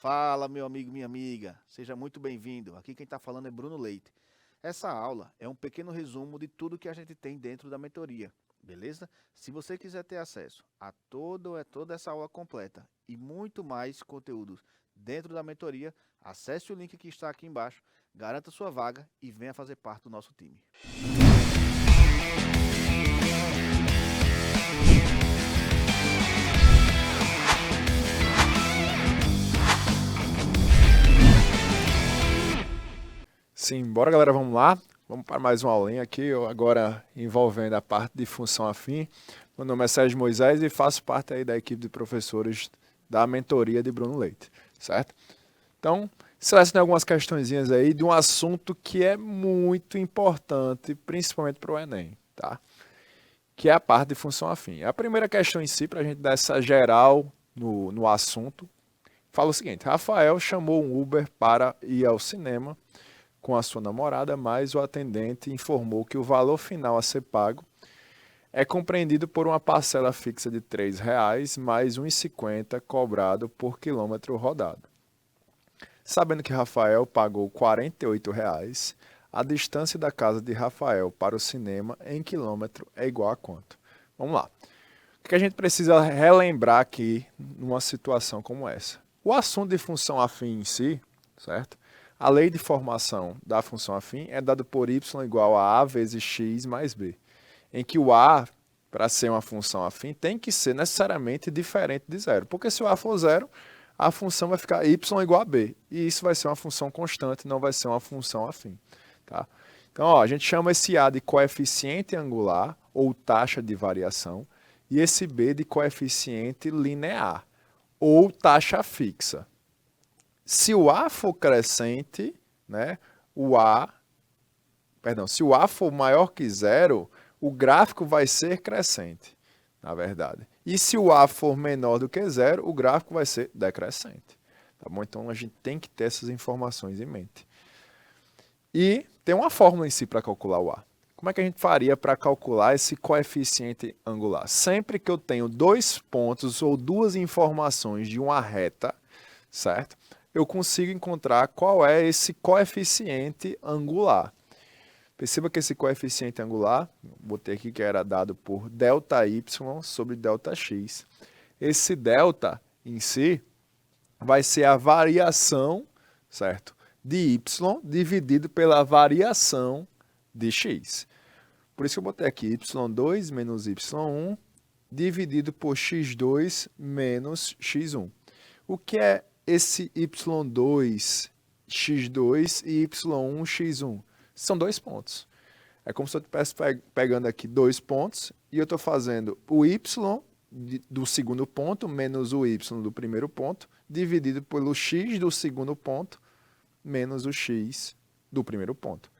Fala, meu amigo, minha amiga. Seja muito bem-vindo. Aqui quem está falando é Bruno Leite. Essa aula é um pequeno resumo de tudo que a gente tem dentro da mentoria, beleza? Se você quiser ter acesso a toda essa aula completa e muito mais conteúdos dentro da mentoria, acesse o link que está aqui embaixo, garanta sua vaga e venha fazer parte do nosso time. Sim, bora galera, vamos lá. Vamos para mais uma aulinha aqui, eu agora envolvendo a parte de função afim. Meu nome é Sérgio Moisés e faço parte aí da equipe de professores da mentoria de Bruno Leite, certo? Então, selecionei algumas questõezinhas aí de um assunto que é muito importante, principalmente para o Enem, tá? Que é a parte de função afim. A primeira questão em si, para a gente dar essa geral no assunto, fala o seguinte: Rafael chamou um Uber para ir ao cinema com a sua namorada, mas o atendente informou que o valor final a ser pago é compreendido por uma parcela fixa de R$ 3,00 mais R$ 1,50 cobrado por quilômetro rodado. Sabendo que Rafael pagou R$ 48,00, a distância da casa de Rafael para o cinema em quilômetro é igual a quanto? Vamos lá. O que a gente precisa relembrar aqui numa situação como essa? O assunto de função afim em si, certo? A lei de formação da função afim é dada por y igual a a vezes x mais b, em que o a, para ser uma função afim, tem que ser necessariamente diferente de zero, porque se o a for zero, a função vai ficar y igual a b, e isso vai ser uma função constante, não vai ser uma função afim. Tá? Então, ó, a gente chama esse a de coeficiente angular, ou taxa de variação, e esse b de coeficiente linear, ou taxa fixa. Se o A for crescente, né, se o A for maior que zero, o gráfico vai ser crescente, na verdade. E se o A for menor do que zero, o gráfico vai ser decrescente. Tá bom? Então a gente tem que ter essas informações em mente. E tem uma fórmula em si para calcular o A. Como é que a gente faria para calcular esse coeficiente angular? Sempre que eu tenho dois pontos ou duas informações de uma reta, certo? Eu consigo encontrar qual é esse coeficiente angular. Perceba que esse coeficiente angular, botei aqui que era dado por ΔY sobre ΔX. Esse delta em si vai ser a variação, certo? De y dividido pela variação de x. Por isso que eu botei aqui y2 menos y1 dividido por x2 menos x1. O que é esse y2, x2 e y1, x1? São dois pontos. É como se eu estivesse pegando aqui dois pontos e eu estou fazendo o y do segundo ponto menos o y do primeiro ponto dividido pelo x do segundo ponto menos o x do primeiro ponto.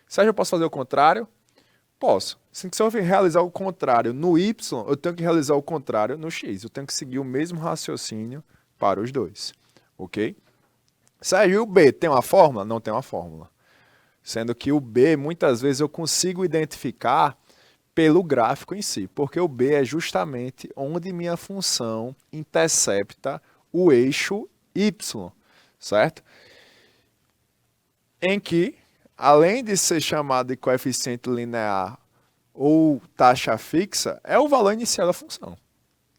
Sérgio, eu posso fazer o contrário? Posso. Se eu realizar o contrário no y, eu tenho que realizar o contrário no x. Eu tenho que seguir o mesmo raciocínio para os dois. Ok? Sérgio, e o b tem uma fórmula? Não tem uma fórmula. Sendo que o b, muitas vezes, eu consigo identificar pelo gráfico em si, porque o b é justamente onde minha função intercepta o eixo y, certo? Em que, além de ser chamado de coeficiente linear ou taxa fixa, é o valor inicial da função.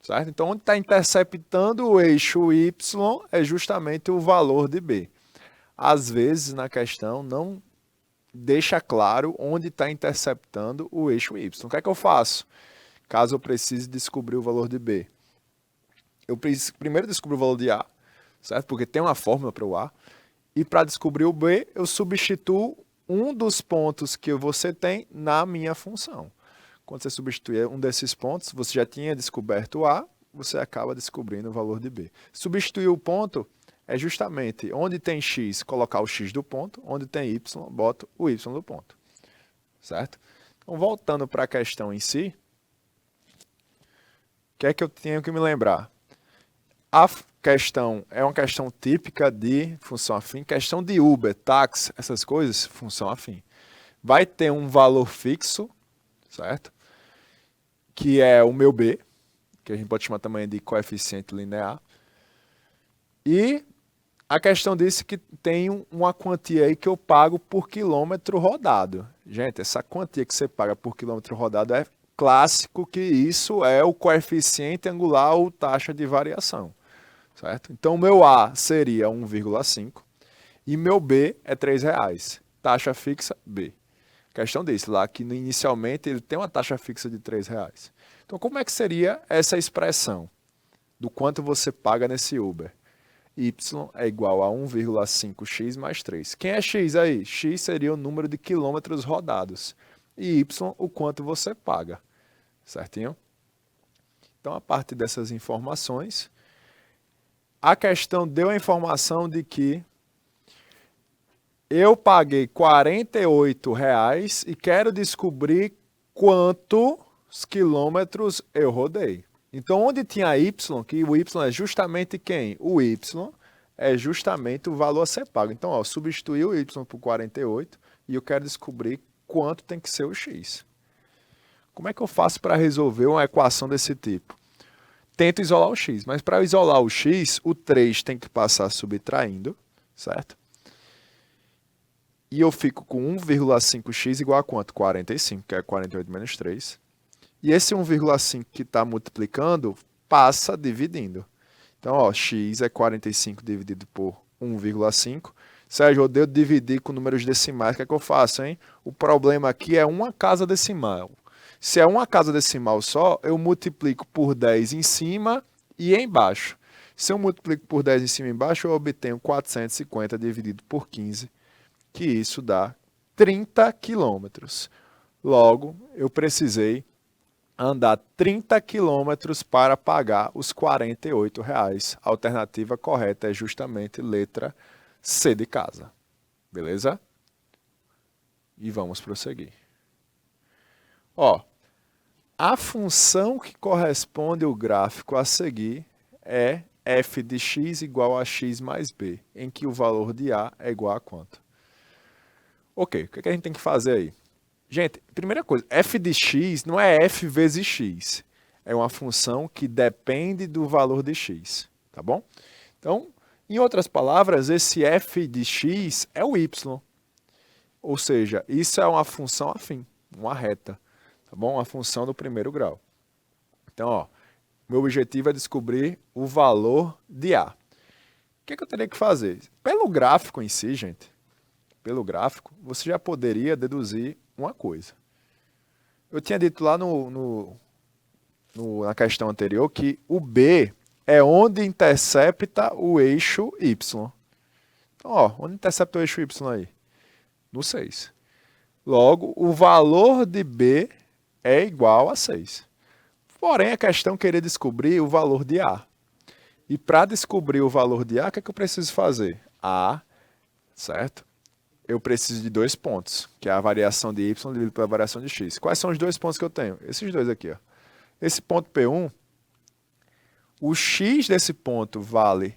Certo? Então, onde está interceptando o eixo y é justamente o valor de b. Às vezes, na questão, não deixa claro onde está interceptando o eixo y. O que é que eu faço? Caso eu precise descobrir o valor de b. Eu primeiro descubro o valor de a, certo? Porque tem uma fórmula para o a. E para descobrir o b, eu substituo um dos pontos que você tem na minha função. Quando você substituir um desses pontos, você já tinha descoberto o a, você acaba descobrindo o valor de b. Substituir o ponto é justamente onde tem x, colocar o x do ponto, onde tem y, boto o y do ponto. Certo? Então, voltando para a questão em si, o que é que eu tenho que me lembrar? A questão é uma questão típica de função afim, questão de Uber, táxi, essas coisas, função afim. Vai ter um valor fixo, certo? Que é o meu b, que a gente pode chamar também de coeficiente linear. E a questão disso é que tem uma quantia aí que eu pago por quilômetro rodado. Gente, essa quantia que você paga por quilômetro rodado é clássico que isso é o coeficiente angular ou taxa de variação, certo? Então, o meu A seria 1,5 e meu B é R$3. Taxa fixa, B. Questão desse lá, que inicialmente ele tem uma taxa fixa de R$3. Então, como é que seria essa expressão do quanto você paga nesse Uber? Y é igual a 1,5x mais 3. Quem é x aí? X seria o número de quilômetros rodados. E Y, o quanto você paga. Certinho? Então, a partir dessas informações, a questão deu a informação de que eu paguei R$48 e quero descobrir quantos quilômetros eu rodei. Então, onde tinha Y, que o Y é justamente quem? O Y é justamente o valor a ser pago. Então, ó, substituí o Y por 48 e eu quero descobrir quanto tem que ser o X. Como é que eu faço para resolver uma equação desse tipo? Tento isolar o X, mas para isolar o X, o 3 tem que passar subtraindo, certo? E eu fico com 1,5x igual a quanto? 45, que é 48 menos 3. E esse 1,5 que está multiplicando, passa dividindo. Então, ó, x é 45 dividido por 1,5. Sérgio, eu odeio dividir com números decimais. O que é que eu faço, hein? O problema aqui é uma casa decimal. Se é uma casa decimal só, eu multiplico por 10 em cima e embaixo. Se eu multiplico por 10 em cima e embaixo, eu obtenho 450 dividido por 15, que isso dá 30 quilômetros. Logo, eu precisei andar 30 quilômetros para pagar os R$48. A alternativa correta é justamente letra C de casa. Beleza? E vamos prosseguir. Ó, a função que corresponde ao gráfico a seguir é f de x igual a x mais b, em que o valor de a é igual a quanto? Ok, o que a gente tem que fazer aí? Gente, primeira coisa, f de x não é f vezes x. É uma função que depende do valor de x, tá bom? Então, em outras palavras, esse f de x é o y. Ou seja, isso é uma função afim, uma reta, tá bom? Uma função do primeiro grau. Então, ó, meu objetivo é descobrir o valor de a. O que eu teria que fazer? Pelo gráfico em si, gente, pelo gráfico, você já poderia deduzir uma coisa. Eu tinha dito lá na questão anterior que o B é onde intercepta o eixo Y. Então, ó, onde intercepta o eixo Y aí? No 6. Logo, o valor de B é igual a 6. Porém, a questão é querer descobrir o valor de A. E para descobrir o valor de A, o que é que eu preciso fazer? A, certo? Eu preciso de 2 pontos, que é a variação de y dividido pela variação de x. Quais são os 2 pontos que eu tenho? Esses dois aqui. Ó. Esse ponto P1, o x desse ponto vale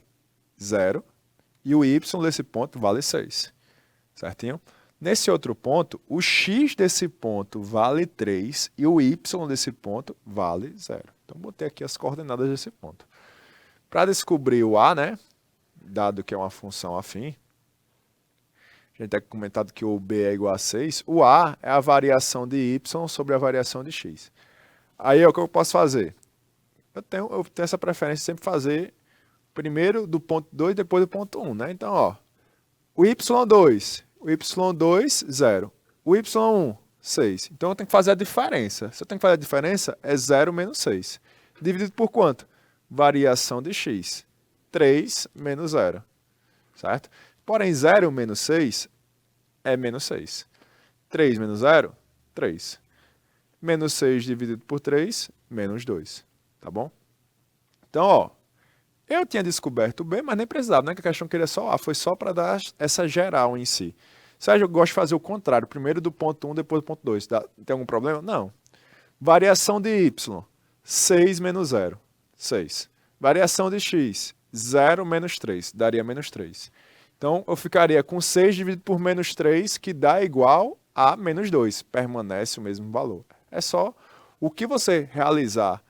0 e o y desse ponto vale 6. Certinho? Nesse outro ponto, o x desse ponto vale 3 e o y desse ponto vale 0. Então, botei aqui as coordenadas desse ponto. Para descobrir o a, né, dado que é uma função afim, a gente tem comentado que o b é igual a 6, o a é a variação de y sobre a variação de x. Aí, o que eu posso fazer? Eu tenho essa preferência de sempre fazer primeiro do ponto 2 e depois do ponto 1, né? Então, ó, o y2, 0. O y1, 6. Então, eu tenho que fazer a diferença. Se eu tenho que fazer a diferença, é 0 menos 6. Dividido por quanto? Variação de x. 3 menos 0. Certo? Porém, 0 menos 6 é menos 6. 3 menos 0, 3. Menos 6 dividido por 3, menos 2. Tá bom? Então, ó, eu tinha descoberto o B, mas nem precisava, né? Que a questão queria só A. Foi só para dar essa geral em si. Sérgio, eu gosto de fazer o contrário. Primeiro do ponto 1, depois do ponto 2. Tem algum problema? Não. Variação de y, 6 menos 0, 6. Variação de x, 0 menos 3, daria menos 3. Então, eu ficaria com 6 dividido por menos 3, que dá igual a menos 2. Permanece o mesmo valor. É só o que você realizar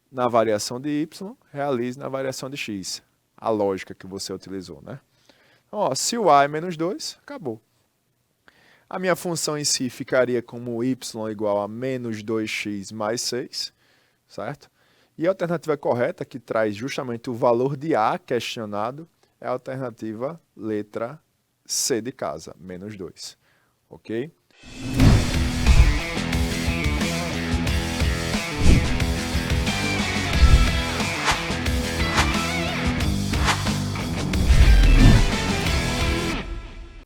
na variação de y, realize na variação de x. A lógica que você utilizou, né? Ó, se o A é menos 2, acabou. A minha função em si ficaria como y igual a menos 2x mais 6, certo? E a alternativa correta, que traz justamente o valor de A questionado, é a alternativa letra C de casa, menos 2. Ok?